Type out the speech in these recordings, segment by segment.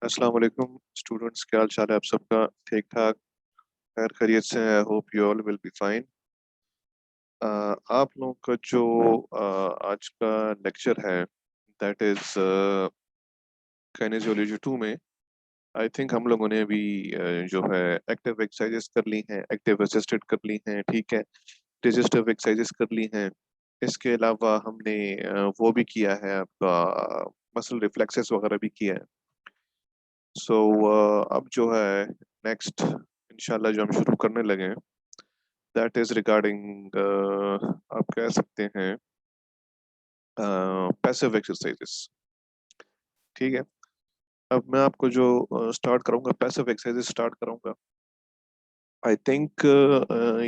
अस्सलाम वालेकुम स्टूडेंट्स, क्या हाल चाल है आप सबका? ठीक ठाक, खैर खैरियत से है। Hope you all will be fine. आप लोगों का जो आज का लेक्चर है दैट इज काइनेजियोलॉजी 2 में आई थिंक हम लोगों ने अभी जो है एक्टिव एक्सरसाइजेस कर ली हैं, एक्टिव असिस्टेड कर ली हैं, ठीक है, रेजिस्टिव एक्सरसाइजेस कर ली हैं। इसके अलावा हमने वो भी किया है, आपका मसल रिफ्लेक्सेस वगैरह भी किया है। सो अब जो है नेक्स्ट इंशाल्लाह जो हम शुरू करने लगे दैट इज रिगार्डिंग आप कह सकते हैं पैसिव एक्सरसाइजेस। ठीक है, अब मैं आपको जो स्टार्ट करूंगा, पैसिव एक्सरसाइजेस स्टार्ट करूंगा। आई थिंक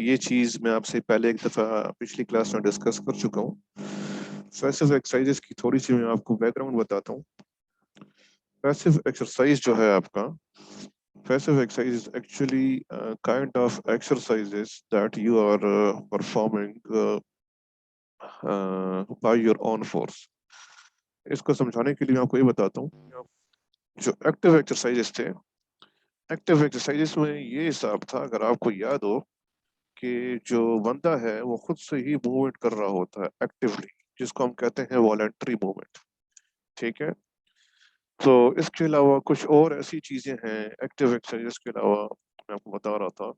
ये चीज़ मैं आपसे पहले एक दफ़ा पिछली क्लास में डिस्कस कर चुका हूँ। पैसिव एक्सरसाइजेस की थोड़ी सी मैं आपको बैकग्राउंड बताता हूँ। पैसिव एक्सरसाइज जो है आपका, passive exercise is actually kind of exercises that you are performing by your own force. इसको समझाने के लिए मैं आपको ये बताता हूँ, जो एक्टिव एक्सरसाइजेस थे, एक्टिव एक्सरसाइजेस में ये हिसाब था, अगर आपको याद हो कि जो बंदा है वो खुद से ही मूवमेंट कर रहा होता है एक्टिवली, जिसको हम कहते हैं वॉलेंट्री मूवमेंट। ठीक है, तो इसके अलावा कुछ और ऐसी चीजें हैं एक्टिव एक्सरसाइजेस के अलावा, मैं आपको बता रहा था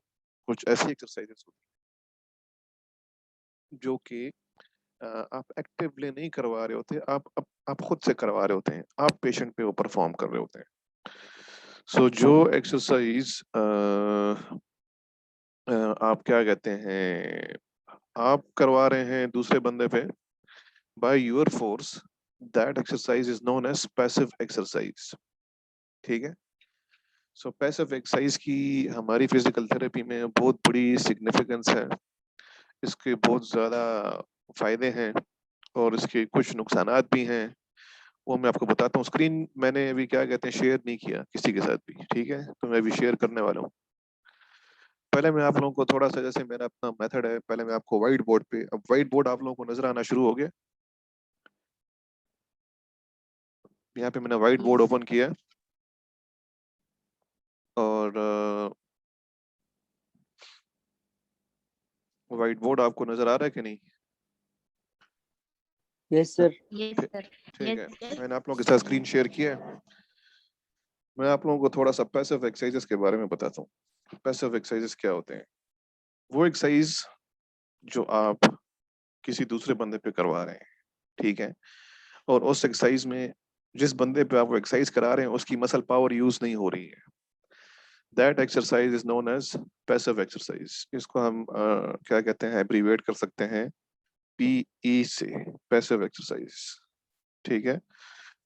कुछ ऐसी एक्सरसाइजेस जो कि आप एक्टिवली नहीं करवा रहे होते, आप खुद से करवा रहे होते हैं, आप पेशेंट पे वो परफॉर्म कर रहे होते हैं। सो जो एक्सरसाइज आप क्या कहते हैं, आप करवा रहे हैं दूसरे बंदे पे by your force, that exercise is known as passive exercise. ठीक है, सो पैसिव एक्सरसाइज की हमारी फिजिकल थेरेपी में बहुत बड़ी सिग्निफिकेंस है। इसके बहुत ज़्यादा फायदे हैं और इसके कुछ नुकसानात भी हैं, वो मैं आपको बताता हूँ। स्क्रीन मैंने अभी क्या कहते हैं शेयर नहीं किया किसी के साथ भी, ठीक है, तो मैं अभी शेयर करने वाला हूँ। पहले मैं आप लोगों को थोड़ा सा, जैसे मेरा अपना मेथड है, पहले मैं आपको व्हाइट बोर्ड पे, अब व्हाइट बोर्ड आप लोगों को नजर आना शुरू हो गया। यहाँ पे मैंने व्हाइट बोर्ड ओपन किया है और व्हाइट बोर्ड आपको नजर आ रहा है कि नहीं? Yes sir. Yes sir. ठीक है, यस मैंने आप लोगों के साथ स्क्रीन शेयर किया है। मैं आप लोगों को थोड़ा सा पैसिव एक्सरसाइजेस के बारे में बताता हूँ। पैसिव एक्सरसाइजेस क्या होते हैं? वो एक्सरसाइज जो आप किसी दूसरे बंदे पे करवा रहे हैं, ठीक है, और उस एक्सरसाइज में जिस बंदे पे आप वो एक्सरसाइज करा रहे हैं उसकी मसल पावर यूज नहीं हो रही है, that exercise is known as passive exercise. इसको हम क्या कहते हैं, एब्रीवेट कर सकते हैं पीई से, पैसिव एक्सरसाइज। ठीक है,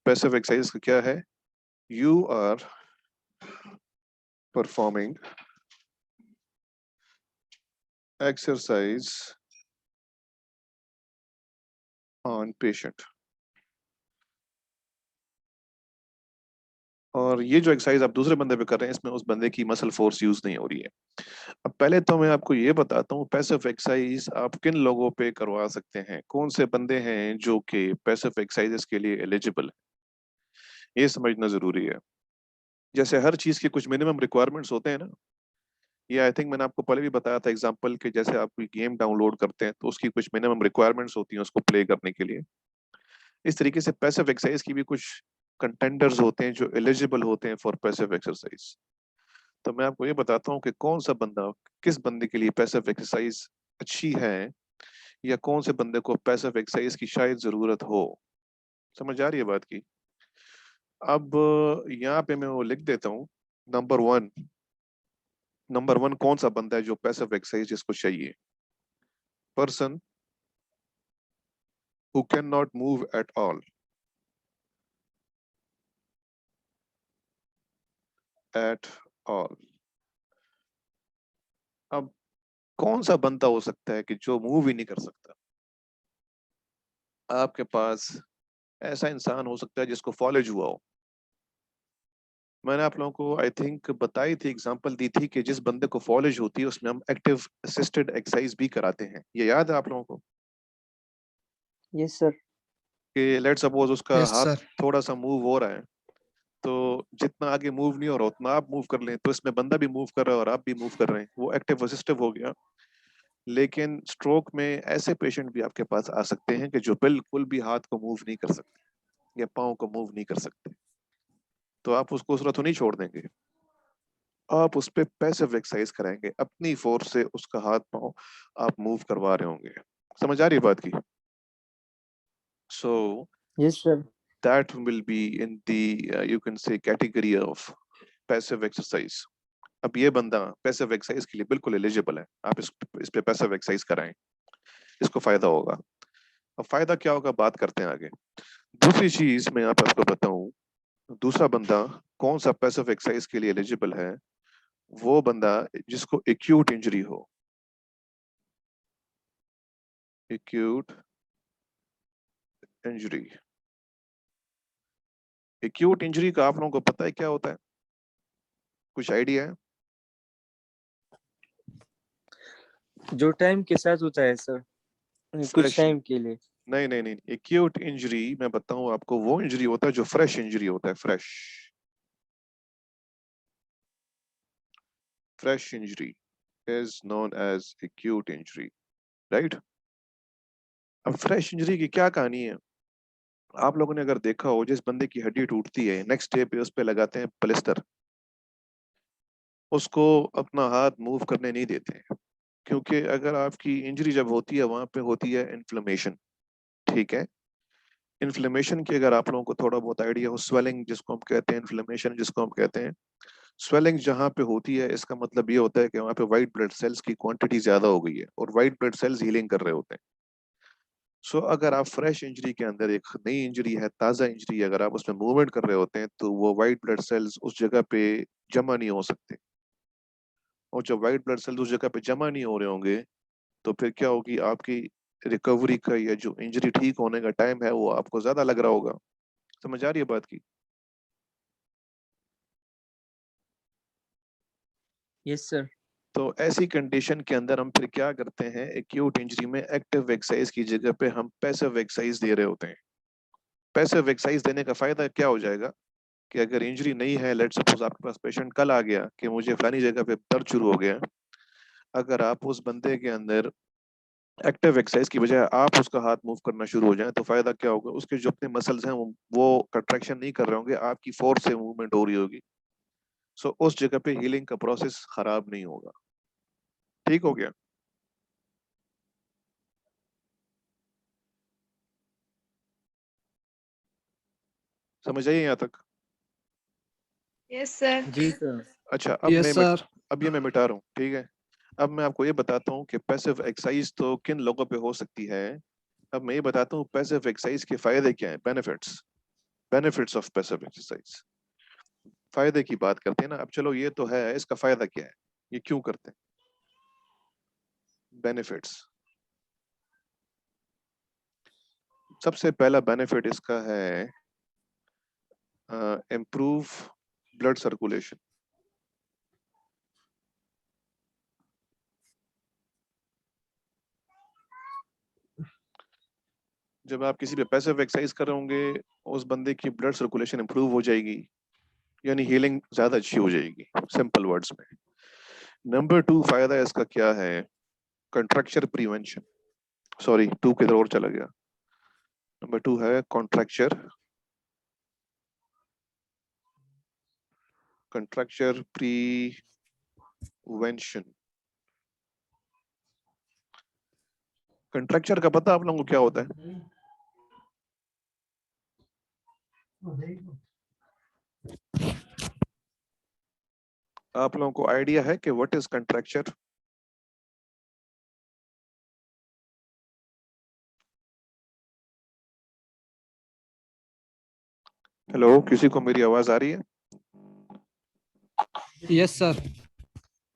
पैसिव एक्सरसाइज का क्या है? You are performing exercise on patient, और ये जो एक्सरसाइज आप दूसरे बंदे पे कर रहे हैं इसमें उस बंदे की मसल फोर्स यूज नहीं हो रही है। अब पहले तो मैं आपको ये बताता हूँ पैसिव एक्सरसाइज आप किन लोगों पे करवा सकते हैं, कौन से बंदे हैं जो कि पैसिव एक्सरसाइजेस के लिए एलिजिबल है, ये समझना जरूरी है। जैसे हर चीज के कुछ मिनिमम रिक्वायरमेंट्स होते हैं ना, ये आई थिंक मैंने आपको पहले भी बताया था एग्जांपल के, जैसे आप कोई गेम डाउनलोड करते हैं तो उसकी कुछ मिनिमम रिक्वायरमेंट्स होती हैं उसको प्ले करने के लिए। इस तरीके से पैसिव एक्सरसाइज की भी कुछ कंटेंडर्स होते हैं जो एलिजिबल होते हैं फॉर पैसिव एक्सरसाइज। तो मैं आपको ये बताता हूँ कि कौन सा बंदा, किस बंदे के लिए पैसिव एक्सरसाइज अच्छी है, या कौन से बंदे को पैसिव एक्सरसाइज की शायद जरूरत हो। समझ आ रही है बात की? अब यहाँ पे मैं वो लिख देता हूँ, नंबर वन, नंबर वन कौन सा बंदा है जो पैसिव एक्सरसाइज जिसको चाहिए? Person who can not move at all, at all. अब कौन सा बंदा हो सकता है कि जो मूव ही नहीं कर सकता? आपके पास ऐसा इंसान हो सकता है जिसको फॉलेज हुआ हो। मैंने आप लोगों को आई थिंक बताई थी, एग्जांपल दी थी कि जिस बंदे को फॉलेज होती है उसमें हम एक्टिव असिस्टेड एक्सरसाइज भी कराते हैं, ये याद है आप लोगों को? Yes sir. कि लेट सपोज उसका यस हाथ सर। थोड़ा सा मूव हो रहा है, तो जितना आगे मूव नहीं हो रहा उतना आप मूव कर लें, तो इसमें बंदा भी मूव कर रहा है और आप भी मूव कर रहे हैं, वो एक्टिव असिस्टिव हो गया। लेकिन स्ट्रोक में ऐसे पेशेंट भी आपके पास आ सकते हैं कि जो बिल्कुल भी हाथ को मूव नहीं कर सकते या पाँव को मूव नहीं कर सकते, तो आप उसको उसरा तो नहीं छोड़ देंगे, आप उस पर पैसिव एक्सरसाइज कराएंगे, अपनी फोर्स से उसका हाथ पाँव आप मूव करवा रहे होंगे। समझ आ रही है बात की? सो Yes, sir. that will be in the you can say category of passive exercise. अब ये बंदा पैसिव एक्सरसाइज के लिए बिल्कुल एलिजिबल है, आप इस पे पैसिव एक्सरसाइज कराएं, इसको फायदा होगा। अब फायदा क्या होगा बात करते हैं आगे। दूसरी चीज मैं आपको बताऊं, दूसरा बंदा कौन सा पैसिव एक्सरसाइज के लिए एलिजिबल है, वो बंदा जिसको एक्यूट इंजरी हो। एक्यूट इंजरी, एक्यूट इंजरी का आप लोगों को पता है क्या होता है, कुछ आइडिया है? जो टाइम के साथ होता है सर, कुछ फ्रेश, टाइम के लिए। नहीं नहीं नहीं, एक्यूट इंजरी मैं बताऊं आपको, वो इंजरी होता है जो फ्रेश इंजरी होता है, fresh fresh injury is known as acute injury, right. अब फ्रेश इंजरी की क्या कहानी है, आप लोगों ने अगर देखा हो, जिस बंदे की हड्डी टूटती है नेक्स्ट डे पे उस पे लगाते हैं प्लास्टर, उसको अपना हाथ मूव करने नहीं देते हैं, क्योंकि अगर आपकी इंजरी जब होती है वहां पे होती है इन्फ्लेमेशन, ठीक है। इन्फ्लेमेशन की अगर आप लोगों को थोड़ा बहुत आइडिया हो, स्वेलिंग जिसको हम कहते हैं, इन्फ्लेमेशन जिसको हम कहते हैं, स्वेलिंग जहाँ पे होती है इसका मतलब ये होता है कि वहाँ पे व्हाइट ब्लड सेल्स की क्वांटिटी ज्यादा हो गई है और व्हाइट ब्लड सेल्स हीलिंग कर रहे होते हैं। सो अगर आप फ्रेश इंजरी के अंदर, एक नई इंजरी है, ताजा इंजरी, अगर आप उसमें मूवमेंट कर रहे होते हैं तो वो व्हाइट ब्लड सेल्स उस जगह पे जमा नहीं हो सकते, और जब व्हाइट ब्लड सेल्स उस जगह पे जमा नहीं हो रहे होंगे तो फिर क्या होगी, आपकी रिकवरी का या जो इंजरी ठीक होने का टाइम है वो आपको ज्यादा लग रहा होगा। समझ आ रही है बात की? Yes sir. तो ऐसी कंडीशन के अंदर हम फिर क्या करते हैं, एक्यूट इंजरी में एक्टिव एक्सरसाइज की जगह पे हम पैसिव एक्सरसाइज दे रहे होते हैं। पैसिव एक्सरसाइज देने का फायदा क्या हो जाएगा कि अगर इंजरी नहीं है, लेट सपोज आपके पास पेशेंट कल आ गया कि मुझे फलानी जगह पे दर्द शुरू हो गया, अगर आप उस बंदे के अंदर एक्टिव एक्सरसाइज की बजाय आप उसका हाथ मूव करना शुरू हो जाए, तो फायदा क्या होगा, उसके जो अपने मसल्स हैं वो कंट्रैक्शन नहीं कर रहे होंगे, आपकी फोर्स से मूवमेंट हो रही होगी। सो उस जगह पे हीलिंग का प्रोसेस खराब नहीं होगा। ठीक हो गया? समझ आइए यहाँ तक? Yes sir. जी सर। अच्छा, यस सर। अब ये मैं मिटा रहा हूँ, ठीक है। अब मैं आपको ये बताता हूँ कि पैसिव एक्सरसाइज तो किन लोगों पे हो सकती है। अब मैं ये बताता हूँ पैसिव एक्सरसाइज के फायदे क्या हैं, benefits, benefits of passive exercise. फायदे की बात करते हैं ना, अब चलो ये तो है, इसका फायदा क्या है, ये क्यों करते हैं, बेनिफिट्स। सबसे पहला बेनिफिट इसका है इम्प्रूव ब्लड सर्कुलेशन। जब आप किसी पे पैसिव एक्सरसाइज कर रहे होंगे, उस बंदे की ब्लड सर्कुलेशन इंप्रूव हो जाएगी, यानी हीलिंग ज्यादा अच्छी हो जाएगी, सिंपल वर्ड्स में। नंबर 2 फायदा इसका क्या है, कंट्रक्चर प्रिवेंशन। सॉरी, 2 किधर और चला गया। नंबर 2 है कॉन्ट्रैक्चर, कंट्रक्चर प्रिवेंशन। कंट्रक्चर का पता आप लोगों को क्या होता है? आप लोगों को आइडिया है कि व्हाट इज कंट्रक्चर? हेलो, किसी को मेरी आवाज आ रही है? Yes sir.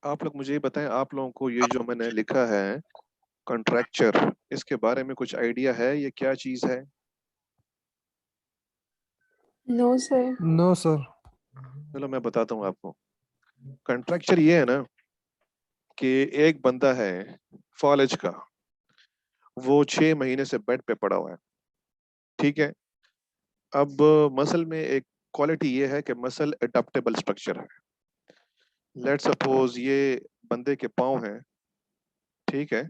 आप लोग मुझे ये बताएं, आप लोगों को ये जो मैंने लिखा है कंट्रैक्चर, इसके बारे में कुछ आइडिया है, ये क्या चीज है? No sir. No sir. चलो मैं बताता हूँ आपको। कंट्रैक्चर ये है ना कि एक बंदा है फॉलेज का, वो 6 महीने से बेड पे पड़ा हुआ है, ठीक है। अब मसल में एक क्वालिटी ये है कि मसल एडाप्टेबल स्ट्रक्चर है। लेट्स सपोज ये बंदे के पाँव हैं, ठीक है,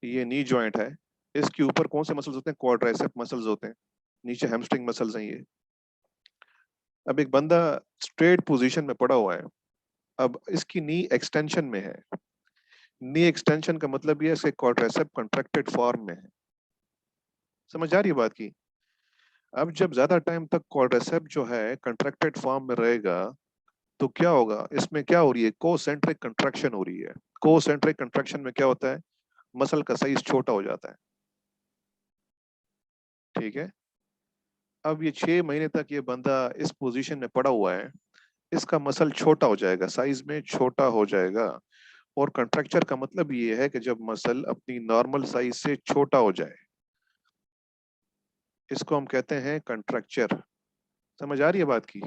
ये नी जॉइंट है, इसके ऊपर कौन से मसल्स होते हैं? क्वाड्राइसेप मसल्स होते हैं, नीचे हैमस्ट्रिंग मसल्स हैं ये। अब एक बंदा स्ट्रेट पोजीशन में पड़ा हुआ है, अब इसकी नी एक्सटेंशन में है। नी एक्सटेंशन का मतलब ये है क्वाड्राइसेप कंट्रैक्टेड फॉर्म में है। समझ आ रही है बात की? अब जब ज्यादा टाइम तक क्वाड्राइसेप जो है कंट्रैक्टेड फॉर्म में रहेगा तो क्या होगा? इसमें क्या हो रही है? कोसेंट्रिक कंट्रैक्शन हो रही है। कोसेंट्रिक कंट्रैक्शन में क्या होता है? मसल का साइज छोटा हो जाता है, ठीक है। अब ये 6 महीने तक ये बंदा इस पोजीशन में पड़ा हुआ है, इसका मसल छोटा हो जाएगा, साइज में छोटा हो जाएगा। और कंट्रैक्चर का मतलब ये है कि जब मसल अपनी नॉर्मल साइज से छोटा हो जाए, इसको हम कहते हैं कंट्रैक्चर। समझ आ रही है बात की?